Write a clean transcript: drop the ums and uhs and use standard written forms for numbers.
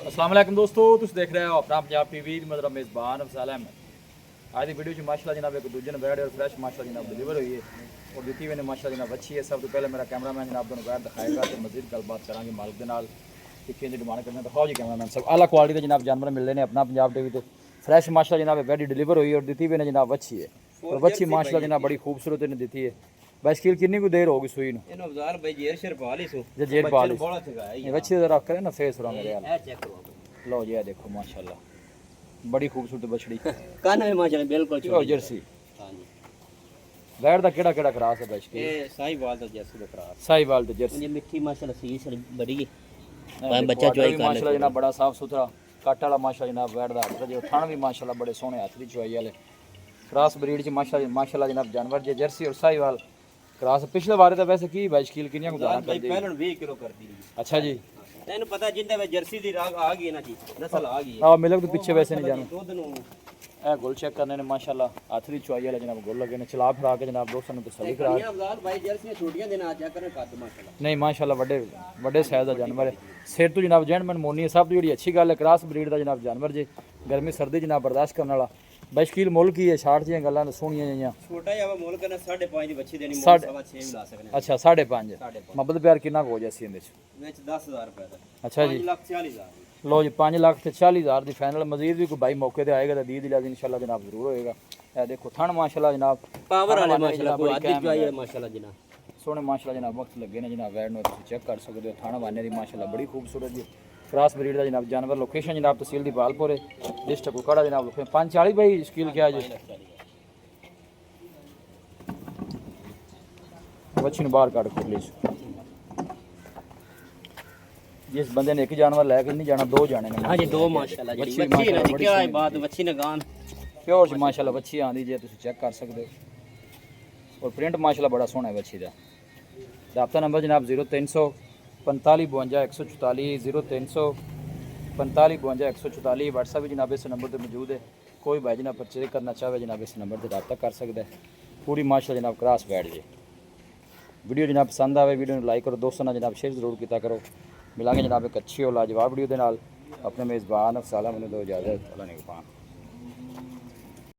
अस्सलाम वालेकुम दोस्तों, तुम देख रहे हो अपना पंजाब टीवी। मेरा मेज़बान अफज़ल अहमद। आज की वीडियो माशाल्लाह जनाब एक दूजे ने बैठ और फ्रेश माशाल्लाह जनाब डिलीवर हुई है और दी हुई ने माशाल्लाह जनाब अच्छी है। सब तो पहले मेरा कैमरामैन जनाब दोनों बैठ दिखाएगा तो मजीद गलबात करेंगे मालिक के नाल कि डिमांड करने तो खाओ जी कैमरामैन सब आला क्वालिटी के जनाब जानवर मिल रहे हैं अपना पंजाब टीवी तो फ्रेश माशाल्लाह जनाब बैठी डिलीवर हुई है और दी हुई ने जनाब अच्छी है और बच्ची माशाल्लाह जनाब बड़ी खूबसूरत ने दी है। बाइस्किल कितनी को देर होगी सुई नु अफजाल भाई जेर शेर पा ली सु जे जेर पा ली बड़ा चंगा है बच्ची जरा करे ना फेस रहा मेरे यार ए चेक करो लो जी देखो माशाल्लाह बड़ी खूबसूरत बछड़ी कान में माशाल्लाह बिल्कुल प्योर जर्सी। हां जी वैर दा केड़ा क्रास है बाइस्किल ये साहिवाल दा जर्सी दा क्रास साहिवाल दा जर्सी ये मिठी माशाल्लाह सीस बड़ी है भाई बच्चा चॉइस कर ले माशाल्लाह जनाब बड़ा साफ सुथरा कट वाला माशाल्लाह जनाब वैर दा जो थान भी माशाल्लाह बड़े सोहने हाथ दी चॉइस वाले क्रास ब्रीड च माशाल्लाह जनाब जानवर जे जर्सी और साहिवाल क्रास पिछले बारे दा वैसे की बाइस्किल किनिया गुजारा कर दी पहले 20 किलो कर दी। अच्छा जी तैनू पता जिंदे में जर्सी दी राग आ गई है ना जी नस्ल आ गई है हां मिलक तो पीछे वैसे नहीं जाना दूध नु ए गोल चेक करने ने माशाल्लाह हाथ दी चॉइस वाले जनाब गोल लगे ने चला फिरा के जनाब दोस्तों ने तसल्ली करा। ये अफजाल भाई जर्सी छोटियां देना आ चेक करना काद माशाल्लाह नहीं माशाल्लाह बड़े साइज का जानवर है सिर तो जनाब जेंटलमैन मोनी है सब जी अच्छी गल है क्रास ब्रीड का जनाब जानवर जे गर्मी सर्दी जनाब बर्दाश्त करने वाला बाइस्किल मुल की है 60 जी गल्लां सोहणियां जियां छोटा यावा मोल करना 5.5 दी बच्ची देनी मोल 6.5 भी ला सकने अच्छा 5.5 मोहब्बत प्यार कितना हो जासी इंदे विच 10000 रुपए दा अच्छा जी 5,40,000 लो जी 5,40,000 दी फाइनल मजीद भी कोई भाई मौके ते आएगा तो दी दिला इंशाल्लाह जनाब जरूर होएगा। ए देखो थन माशाल्लाह जनाब पावर वाले माशाल्लाह कोई आदि जो है माशाल्लाह जनाब सोने माशाल्लाह जनाब वक्त लगे ने जनाब वैड नो चेक कर सकते हो थाना वाने दी माशाल्लाह बड़ी खूबसूरत जी क्रास ब्रीड का जनाब जानवर लोकेशन जनाब तहसील दी बालपुर है डिस्ट्रिक्ट कुकड़ा जनाब लोकेशन 540 भाई स्कील क्या जी बच्ची बाहर काट कर ली जिस बंदे ने एक जानवर लेके नहीं जाना दो जाने ने हां जी दो माशाल्लाह जी बच्ची ना जी क्या है बात बच्ची ने गान प्योर च माशाल्लाह बच्ची आंदी जे तुम चेक कर सकते हो और प्रिंट माशाल्लाह बड़ा सोहना है बच्ची दा। राब्ता नंबर जनाब 0300 45 52 144 0300 45 52 144 व्हाट्सएप भी जनाब इस नंबर पर मौजूद है। कोई भाई जनाब परचेज करना चाहे जनाब इस नंबर पर रब्ता कर सकता है। पूरी माशाल्लाह जनाब क्रास बैठ जाए। वीडियो जनाब पसंद आए वीडियो लाइक करो दोस्तों ने जनाब शेयर जरूर किया करो। मिलेंगे जनाब एक अच्छी और लाजवाब वीडियो के नाल अपने मेज़बान अफज़ल अहमद दो इजाज़त अल्लाह ने